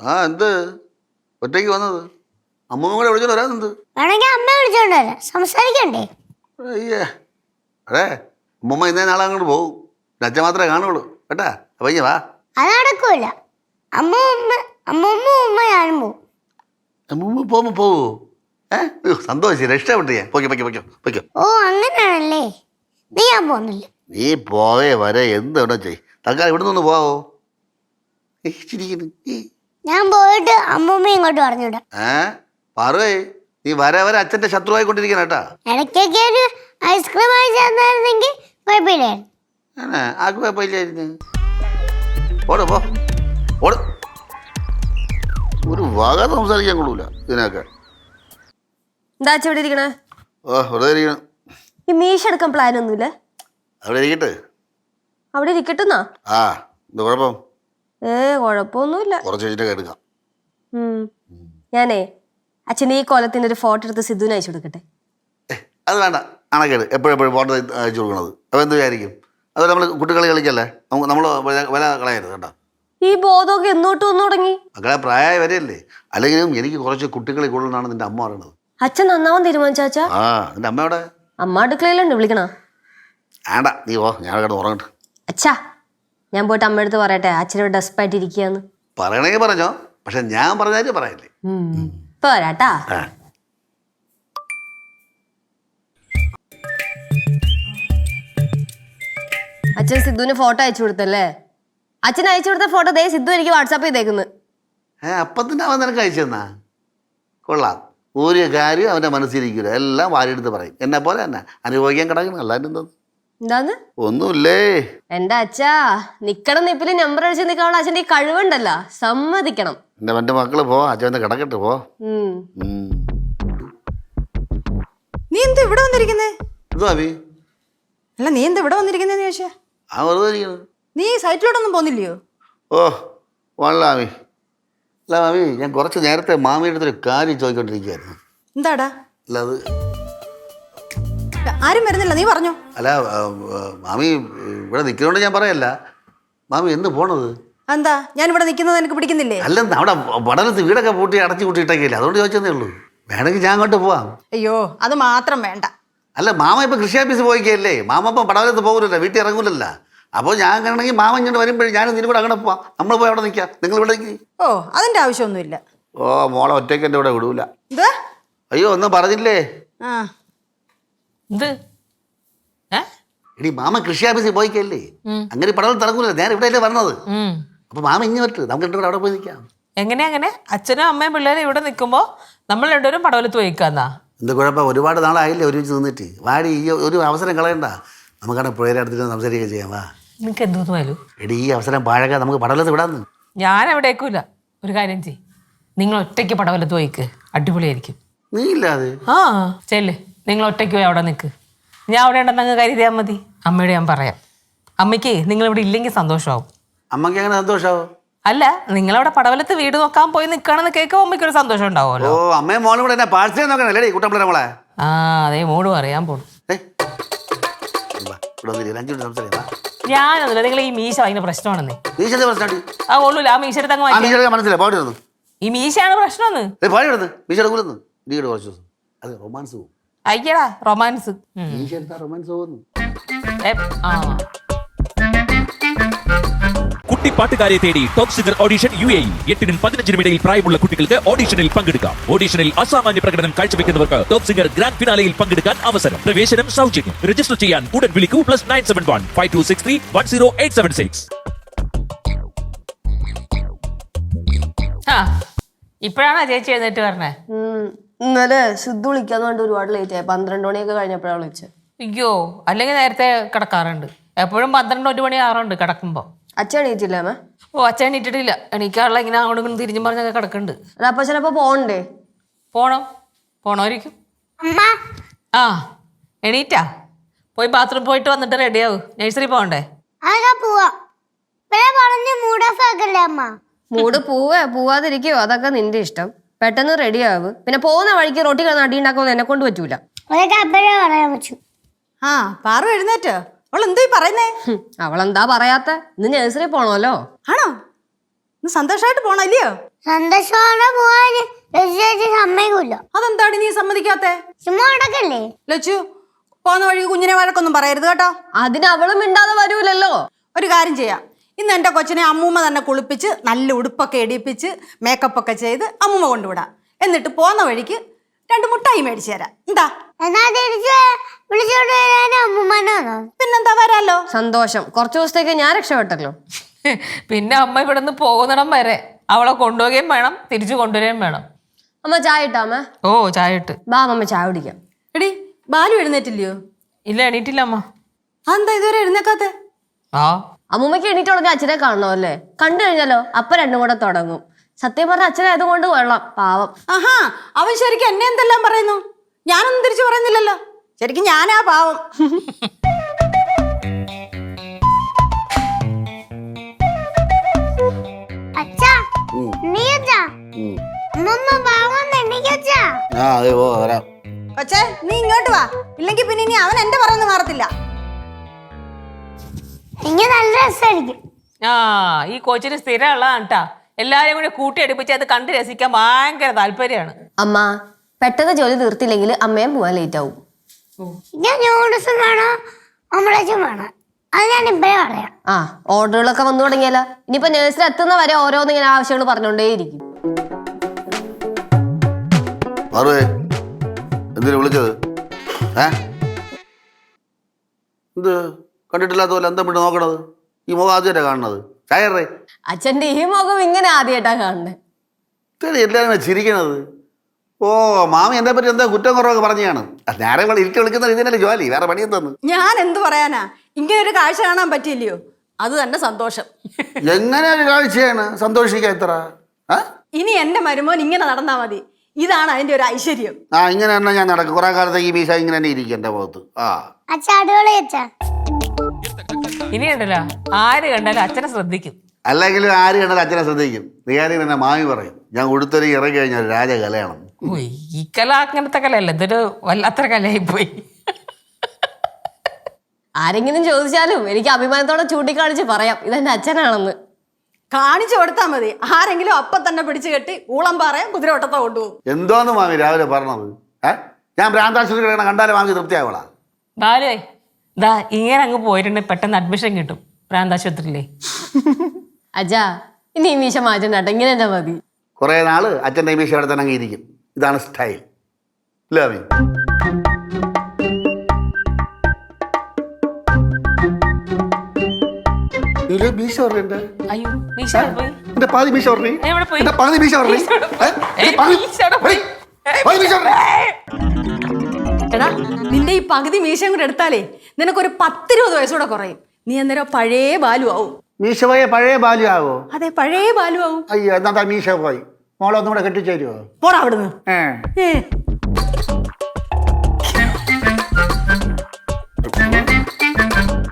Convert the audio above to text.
ആ എന്ത് ഒറ്റയ്ക്ക് വന്നത്? അമ്മൂമ്മ കൂടെ വിളിച്ചോണ്ട് വരാനെന്ത്? വേണമെങ്കിൽ അമ്മ വിളിച്ചോണ്ട് വരാം, സംസാരിക്കണ്ടേ? അയ്യേ അടേ, അമ്മൂമ്മ ഇന്നേ നാളെ അങ്ങോട്ട് പോകും. അച്ഛൻ മാത്രമേ കാണുള്ളൂ കേട്ടാ. പയ്യ വാ. അത് നടക്കൂല. അമ്മൂമ്മ ഞാനും പോവും. അമ്മൂമ്മ പോകുമ്പോ പോവോ? സന്തോഷം, രക്ഷപ്പെട്ടു ഞാൻ. പൊയ്ക്കോ. ഓ അങ്ങനെയാണല്ലേ. നീ ഞാൻ പോകുന്നില്ല. നീ പോവേ വരെ എന്തുണ്ടോ ചെയ്. തൽക്കാലം ഇവിടെ നിന്ന് പോവോ? ഞാൻ പോയിട്ട് അമ്മൂമ്മ ഇങ്ങോട്ട് പറഞ്ഞിടാം. പറയേ, നീ വരെ അച്ഛന്റെ ശത്രുവായിക്കൊണ്ടിരിക്കണം കേട്ടാ. ഇടയ്ക്കൊക്കെ ഒരു ഐസ്ക്രീം വാങ്ങി ചേർന്നായിരുന്നെങ്കിൽ കുഴപ്പമില്ലായിരുന്നു. ആ കുഴപ്പമില്ലായിരുന്നു. ഓട് പോ, ഓട്. ഒരു വക സംസാരിക്കാൻ കൊള്ളൂല ഇതിനൊക്കെ. എന്താ ഇവിടെ ഇരിക്കണേ? വെറുതെ ഇരിക്കണം. ഈ മീശ എടുക്കാൻ പ്ലാൻ ഒന്നുമില്ല? അവിടെ ഇരിക്കട്ടെ. അവിടെ ഇരിക്കട്ടെന്നാ? എന്താ കുഴപ്പം? കുഴപ്പമൊന്നുമില്ല. കുറച്ച് കഴിഞ്ഞിട്ട് എടുക്കാം. ഞാനേ അച്ഛൻ ഈ കോലത്തിന്റെ ഒരു ഫോട്ടോ എടുത്ത് സിദ്ധുവിന് അയച്ചു കൊടുക്കട്ടെ? അത് വേണ്ട, അണക്കേട്. എപ്പോഴും ഫോട്ടോ അയച്ചു കൊടുക്കണത് അപ്പോൾ എന്ത് വിചാരിക്കും? അത് നമ്മൾ കുട്ടികളി കളിക്കല്ലേ, നമ്മൾ വില കളയരുത് കേട്ടോ. ഈ ബോധമൊക്കെ എന്നോട്ട് വന്നു തുടങ്ങി. മക്കളെ പ്രായമായി വരെയല്ലേ. അല്ലെങ്കിലും എനിക്ക് കുറച്ച് കുട്ടികളി കൂടുതലാണ് നിന്റെ അമ്മ പറയണത്. അച്ഛൻ നന്നാവാൻ തീരുമാനിച്ചാച്ചാ? നിന്റെ അമ്മയോടെ? അമ്മ അടുക്കളയിലുണ്ട്, വിളിക്കണോ? വേണ്ട, നീ പോ, ഞാൻ കിടന്ന് ഉറങ്ങട്ടെ. അച്ഛാ, ഞാൻ പോയിട്ട് അമ്മയടുത്ത് പറയട്ടെ അച്ഛനോട് ഡെസ്പായിട്ട് ഇരിക്കുകയെന്ന്? പറയണമെങ്കിൽ പറഞ്ഞോ, പക്ഷെ ഞാൻ പറഞ്ഞാലും പറയല്ലേ. ഇപ്പൊ വരാട്ടാ. അച്ഛൻ സിദ്ധുവിന് ഫോട്ടോ അയച്ചു കൊടുത്തല്ലേ? അച്ഛൻ അയച്ചു കൊടുത്ത ഫോട്ടോ ദേ സിദ്ധു എനിക്ക് വാട്സാപ്പ് ചെയ്തേക്കുന്നു. അപ്പം തന്നെ അവൻ നിനക്ക് അയച്ചു തന്നാ? കൊള്ളാം. ഒരു കാര്യം അവൻ്റെ മനസ്സിലിരിക്കില്ല, എല്ലാം വാരിയെടുത്ത് പറയും. എന്നെ പോലെ തന്നെ അനുഭവിക്കാൻ കിടക്കണം. അല്ലാണ്ട് എന്തോന്ന്? എന്താന്ന്? ഒന്നുമില്ലേ. എന്റെ അച്ഛാ, നിക്കണം നിപ്പില് നമ്പർ അടിച്ച് നിൽക്കാനുള്ള അച്ഛൻ്റെ ഈ കഴിവുണ്ടല്ലോ, സമ്മതിക്കണം. എന്റെ മക്കള് പോ, അച്ഛൻ കിടക്കട്ടെ പോ. നീ എന്താ ഇവിടെ വന്നിരിക്കുന്നേ? അല്ല, നീ എന്താ ഇവിടെ വന്നിരിക്കുന്നേന്ന് ചോദിച്ചാ? നീ സൈറ്റിലോട്ടൊന്നും പോന്നില്ലയോ? മാമി. അല്ല മാമി, ഞാൻ കുറച്ച് നേരത്തെ മാമിയുടെ അടുത്തൊരു കാര്യം ചോദിക്കൊണ്ടിരിക്കുകയായിരുന്നു. എന്താടാ? അല്ല അത് ആരും വരുന്നില്ല, നീ പറഞ്ഞോ. അല്ല മാമി ഇവിടെ നിൽക്കുന്നതുകൊണ്ട് ഞാൻ പറയല്ല. മാമി എന്ന് പോണത്? എന്താ ഞാൻ ഇവിടെ നിൽക്കുന്നത് എനിക്ക് പിടിക്കുന്നില്ലേ? അല്ല, അവിടെ പടലത്ത് വീടൊക്കെ പൂട്ടി അടച്ചു കൂട്ടിയിട്ടേക്കില്ല, അതുകൊണ്ട് ചോദിച്ചതേ ഉള്ളൂ. വേണമെങ്കിൽ ഞാൻ അങ്ങോട്ട് പോവാം. അയ്യോ, അത് മാത്രം വേണ്ട. അല്ല, മാമ ഇപ്പം കൃഷി ഓഫീസിൽ പോയിക്കല്ലേ. മാമ ഇപ്പം പടവലത്ത് പോകില്ലല്ലോ, വീട്ടിൽ ഇറങ്ങൂലല്ല. അപ്പോൾ ഞാൻ കാണണമെങ്കിൽ മാമ ഇങ്ങോട്ട് വരുമ്പോഴേ ഞാനും നിന്നും കൂടെ അങ്ങനെ പോവാം. നമ്മൾ പോയി അവിടെ നിൽക്കാം, നിങ്ങൾ ഇവിടെ നിൽക്കി. ഓ, അതിന്റെ ആവശ്യമൊന്നുമില്ല. മോളെ ഒറ്റയ്ക്ക് എൻ്റെ ഇവിടെ വിടൂല. അയ്യോ, ഒന്നും പറഞ്ഞില്ലേ? എടി, മാമ കൃഷി ഓഫീസിൽ പോയിക്കല്ലേ, അങ്ങനെ പടവലത്ത് ഇറങ്ങൂല. ഞാൻ ഇവിടെയല്ലേ പറഞ്ഞത്. അപ്പൊ മാമ ഇങ്ങനെ വരട്ടെ, നമുക്ക് രണ്ടുകൂടെ അവിടെ പോയി നിൽക്കാം. എങ്ങനെ അച്ഛനും അമ്മയും പിള്ളേരും ഇവിടെ നിൽക്കുമ്പോൾ നമ്മൾ രണ്ടുപേരും പടവലത്ത് പോയിക്കാന്നാ? എന്ത് കുഴപ്പം? ഒരുപാട് നാളായില്ലേ ഒരുമിച്ച് നിന്നിട്ട്. വാടി, ഈ ഒരു അവസരം കളയണ്ട. നമുക്കാണ് പുഴയുടെ അടുത്തിട്ട് സംസാരിക്കുക ചെയ്യാം. വാ. നിനക്ക് എന്തോന്നുമായാലും എടി, ഈ അവസരം പാഴക, നമുക്ക് പടവലത്ത് വിടാന്ന്. ഞാൻ എവിടേക്കൂല. ഒരു കാര്യം ചെയ്യ്, നിങ്ങൾ ഒറ്റയ്ക്ക് പടവലത്ത് പോയിക്ക്, അടിപൊളിയായിരിക്കും. നീ ഇല്ലാതെ? ചെല്ല്, നിങ്ങൾ ഒറ്റയ്ക്ക് പോയി അവിടെ നിൽക്ക്. ഞാൻ അവിടെ ഉണ്ടെന്ന് അങ്ങ് കരുതിയാൽ മതി. അമ്മയോട് ഞാൻ പറയാം. അമ്മയ്ക്ക് നിങ്ങളിവിടെ ഇല്ലെങ്കിൽ സന്തോഷമാവും. അമ്മയ്ക്ക് അങ്ങനെ സന്തോഷമാവും? അല്ല, നിങ്ങളവിടെ പടവലത്ത് വീട് നോക്കാൻ പോയി നിൽക്കണമെന്ന് കേൾക്കുമ്പോൾ അമ്മയ്ക്കൊരു സന്തോഷം ഉണ്ടാവുമല്ലോ. ഓ, അമ്മയും മോളും കൂടെ എന്നെ പാഴ്സൽ നോക്കണല്ലേ കുട്ടമ്പിള മോളെ? അതേ മൂട് പറയാൻ പോണു. ഞാനൊന്നുമില്ല, നിങ്ങൾ ഈ മീശ ഭയങ്കര പ്രശ്നമാണെന്നേ. കൊള്ളൂല, ആ മീശ എടുത്ത് അങ്ങ് മനസ്സിലായി. ഈ മീശയാണ് പ്രശ്നമെന്ന്. അയ്യടാ, റൊമാൻസ്. കുട്ടിപ്പാട്ടുകാരെ തേടി ടോപ്പ് സിംഗർ ഓഡിഷൻ UAE. 8-നും 15-നും ഇടയിൽ പ്രായമുള്ള കുട്ടികൾക്ക് ഓഡിഷനിൽ പങ്കെടുക്കാം. ഓഡിഷനിൽ അസാമാന്യ പ്രകടനം കാഴ്ചവെക്കുന്നവർക്ക് ടോപ്പ് സിംഗർ ഗ്രാൻഡ് ഫിനാലയിൽ പങ്കെടുക്കാൻ അവസരം. പ്രവേശനം സൗജന്യം. രജിസ്റ്റർ ചെയ്യാൻ ഉടൻ വിളിക്കൂ. +971 5263 10876. ഇപ്പോഴാണോ ചേച്ചി എഴുന്നേറ്റ് പറഞ്ഞേ? ഇന്നലെ സിദ്ധു വിളിക്കാന്ന് പറഞ്ഞിട്ട് ഒരുപാട് ലേറ്റ് ആയി. 12 മണിയൊക്കെ കഴിഞ്ഞപ്പോഴാണ് വിളിച്ചത്. അയ്യോ, അല്ലെങ്കിൽ നേരത്തെ കിടക്കാറുണ്ട്. എപ്പോഴും 12-1 മണി ആറുണ്ട് കിടക്കുമ്പോ. അച്ഛൻ എണീറ്റില്ല അമ്മ? ഓ, അച്ഛൻ എണീറ്റിട്ടില്ല. എണീക്കാനുള്ള ഇങ്ങനെ അങ്ങോട്ട് ഇങ്ങനെ തിരിഞ്ഞും പറഞ്ഞൊക്കെ കിടക്കുന്നുണ്ട്. അപ്പൊ ചിലപ്പോ പോണ്ടേ? പോണമായിരിക്കും. എണീറ്റാ? പോയി ബാത്റൂം പോയിട്ട് വന്നിട്ട് റെഡിയാവും. നഴ്സറി പോകണ്ടേ? മൂട് പോവാതിരിക്കോ, അതൊക്കെ നിന്റെ ഇഷ്ടം. പെട്ടെന്ന് റെഡിയാവും. പിന്നെ പോകുന്ന വഴിക്ക് റൊട്ടി കിടന്ന് അടി ഉണ്ടാക്കുമെന്ന് എന്നെ കൊണ്ട് പറ്റൂല. പാറു എഴുന്നേറ്റോ? അവളെന്തോ പറയുന്നേ? അവളെന്താ പറയാത്ത? ഇന്ന് നഴ്സറി പോണല്ലോ. ആണോ? ഇന്ന് സന്തോഷമായിട്ട് പോണല്ലയോ? സന്തോഷത്തോടെ പോവാന് ചേച്ചി സമ്മതിക്കൂല. അതെന്താടി നീ സമ്മതിക്കാത്തെ? ചുമ്മാ നടക്കല്ലേ. ലച്ചു, പോകുന്ന വഴി കുഞ്ഞിനെ വഴക്കൊന്നും പറയരുത് കേട്ടോ. അതിന് അവളും മിണ്ടാതെ വരൂലല്ലോ. ഒരു കാര്യം ചെയ്യാം, ഇന്ന് എൻ്റെ കൊച്ചിനെ അമ്മൂമ്മ തന്നെ കുളിപ്പിച്ച് നല്ല ഉടുപ്പൊക്കെ ഇടിപ്പിച്ച് മേക്കപ്പൊക്കെ ചെയ്ത് അമ്മൂമ്മ കൊണ്ടുവിടാം. എന്നിട്ട് പോകുന്ന വഴിക്ക് 2 മുട്ടായി മേടിച്ചു തരാം. എന്താ? എന്നാ തിരിച്ച് വിളിച്ചോണ്ട് വരാനും അമ്മൂമ്മനോ? പിന്നെന്താ, വരാലോ. സന്തോഷം. കുറച്ചു ദിവസത്തേക്ക് ഞാൻ രക്ഷപ്പെട്ടല്ലോ. പിന്നെ അമ്മ ഇവിടെ നിന്ന് പോകുന്നിടം വരെ അവളെ കൊണ്ടുപോവുകയും വേണം, തിരിച്ചു കൊണ്ടുവരികയും വേണം. അമ്മ ചായ ഇട്ടാമേ? ഓ, ചായ ഇട്ട്. ബാ അമ്മ ചായ കുടിക്കാം. എടി, ബാലു എഴുന്നേറ്റില്ലയോ? ഇല്ല, എണീറ്റില്ല അമ്മ. അതെന്താ ഇതുവരെ എഴുന്നേക്കാത്തെ? ആ, അമ്മൂമ്മയ്ക്ക് എണീറ്റുടനെ അച്ഛനെ കാണണമല്ലേ? കണ്ടു കഴിഞ്ഞാലോ അപ്പ 2 കൂടെ തുടങ്ങും. സത്യം പറഞ്ഞ അച്ഛനായതുകൊണ്ട് കൊള്ളാം, പാവം. ആഹാ, അവൻ ശരിക്കും എന്നെ എന്തെല്ലാം പറയുന്നു? ഞാനൊന്നും തിരിച്ചു പറയുന്നില്ലല്ലോ. ശരിക്കും ഞാനാ പാവം. അച്ഛാ, നീ അച്ഛാ, അമ്മമ്മ പാവം എണ്ണിക്കച്ചാ. ആ അതെ, ഓ വരാം. കൊച്ചേ, നീ ഇങ്ങോട്ട് വാ, ഇല്ലെങ്കിൽ പിന്നെ ഇനി അവൻ എന്റെ പറയുന്ന മാറത്തില്ല. എനിക്ക് നല്ല രസമായിരിക്കും. ആ, ഈ കൊച്ചിന് സ്ഥിരമുള്ളതാണ് കേട്ടാ. എല്ലാരും കൂടി കൂട്ടിയടുപ്പിച്ച് അത് കണ്ട് രസിക്കാൻ ഭയങ്കര താല്പര്യമാണ്. അമ്മ പെട്ടെന്ന് ജോലി തീർത്തില്ലെങ്കിൽ അമ്മയും പോവാൻ ലേറ്റ് ആവും. ഞാൻ നൂഡിൽസും വേണം, ഓംലെറ്റും വേണം. അത് ഞാൻ ഇപ്പഴേ പറയാം. ആ, ഓർഡറുകളൊക്കെ വന്നു തുടങ്ങിയാലോ. ഇനിയിപ്പോ നേഴ്സിൽ എത്തുന്ന വരെ ഓരോന്നിങ്ങനെ ആവശ്യങ്ങൾ പറഞ്ഞോണ്ടേയിരിക്കും. എന്തിനു വിളിച്ചത്? എന്ത് കണ്ടിട്ടില്ലാത്ത പോലെ എന്താ വിട്ട് നോക്കണത്? ഈ മുഖം ആദ്യമായിട്ടാ കാണുന്നത്. ചായറേ, അച്ഛന്റെ ഈ മുഖം ഇങ്ങനെ ആദ്യമായിട്ടാ കാണുന്നത്. എല്ലാവരും ചിരിക്കണത്. ഓ, മാമി എന്നെ പറ്റി എന്താ കുറ്റം കുറവൊക്കെ പറഞ്ഞാണ്. നേരെ ഇരുട്ടി വിളിക്കുന്ന ഇതിനല്ലേ ജോലി, വേറെ പണി എന്തെന്ന്? ഞാൻ എന്ത് പറയാനാ, ഇങ്ങനെ ഒരു കാഴ്ച കാണാൻ പറ്റിയില്ലയോ, അത് തന്നെ സന്തോഷം. എങ്ങനെ ഒരു കാഴ്ചയാണ് സന്തോഷിക്കാൻ ഇത്ര? ഇനി എന്റെ മരുമോൻ ഇങ്ങനെ നടന്നാ മതി, ഇതാണ് അതിന്റെ ഒരു ഐശ്വര്യം. ആ, ഇങ്ങനെ തന്നെ ഞാൻ നടക്കും. കുറെ കാലത്തേക്ക് ഈ മീശ ഇങ്ങനെ തന്നെ ഇരിക്കും എന്റെ മുഖത്ത്. ആ അച്ഛാ, അടിപൊളി അച്ഛാ. ഇനി ഉണ്ടല്ലോ, ആര് കണ്ടാലും അച്ഛനെ ശ്രദ്ധിക്കും. അല്ലെങ്കിലും ആര് കണ്ടാലും അച്ഛനെ ശ്രദ്ധിക്കും. നീയാരും എന്നെ മാമി പറയും, ഞാൻ ഉടുത്തൊരു ഇറങ്ങി കഴിഞ്ഞാൽ രാജകലയാണ്. ഓ, ഈ കല അങ്ങനത്തെ കലയല്ല, ഇതൊരു വല്ലാത്ത കലയായി പോയി. ആരെങ്കിലും ചോദിച്ചാലും എനിക്ക് അഭിമാനത്തോടെ ചൂണ്ടിക്കാണിച്ച് പറയാം ഇതെന്റെ അച്ഛനാണെന്ന്. കാണിച്ചു കൊടുത്താൽ മതി, ആരെങ്കിലും അപ്പൊ തന്നെ പിടിച്ചു കെട്ടി ഊളം പറയാൻ കുതിരവട്ടത്തെ കൊണ്ടുപോകും. എന്തോന്ന് മാമി രാവിലെ പറഞ്ഞത്? ഞാൻ ഭ്രാന്താശുപത്രി കിടക്കണം, കണ്ടാലും മാമി തൃപ്തിയാവളാ. ബാലുവേ, ഇതാ ഇങ്ങനെ അങ്ങ് പോയിട്ടുണ്ടെങ്കിൽ പെട്ടെന്ന് അഡ്മിഷൻ കിട്ടും ഭ്രാന്താശുപത്രിയിലേ. അച്ഛാ, ഇനി ഈ മീശ മാറ്റണ്ട, ഇങ്ങനെ തന്നെ മതി. കുറേ നാള് അച്ഛൻ്റെ മീശ അവിടെ തന്നെ അങ്ങ് ഇരിക്കും. ഇതാണ് സ്റ്റൈൽ. ഇല്ല മാമി? മീശ പറഞ്ഞ അയ്യോ, മീശ എവിടെ പോയി? എന്റെ പാതി മീശ പറഞ്ഞു. എവിടെ പോയി? എന്റെ പാതി മീശ പറഞ്ഞു. മീശ എവിടെ പോയി? എടാ, നിന്റെ ഈ പകുതി മീശയും കൂടെ എടുത്താലേ നിനക്കൊരു 10-20 വയസ്സൂടെ കുറയും. നീ അന്നേരം പഴയ ബാലു ആവും. മീശ പോയ പഴയ ബാല്യ ആവോ? അതെ, പഴയ ബാലു ആവും. അയ്യോ, എന്നാ മീശ പോയി. മോളൊന്നും കൂടെ കെട്ടിച്ചേരുവോ? പോടാ അവിടുന്ന്.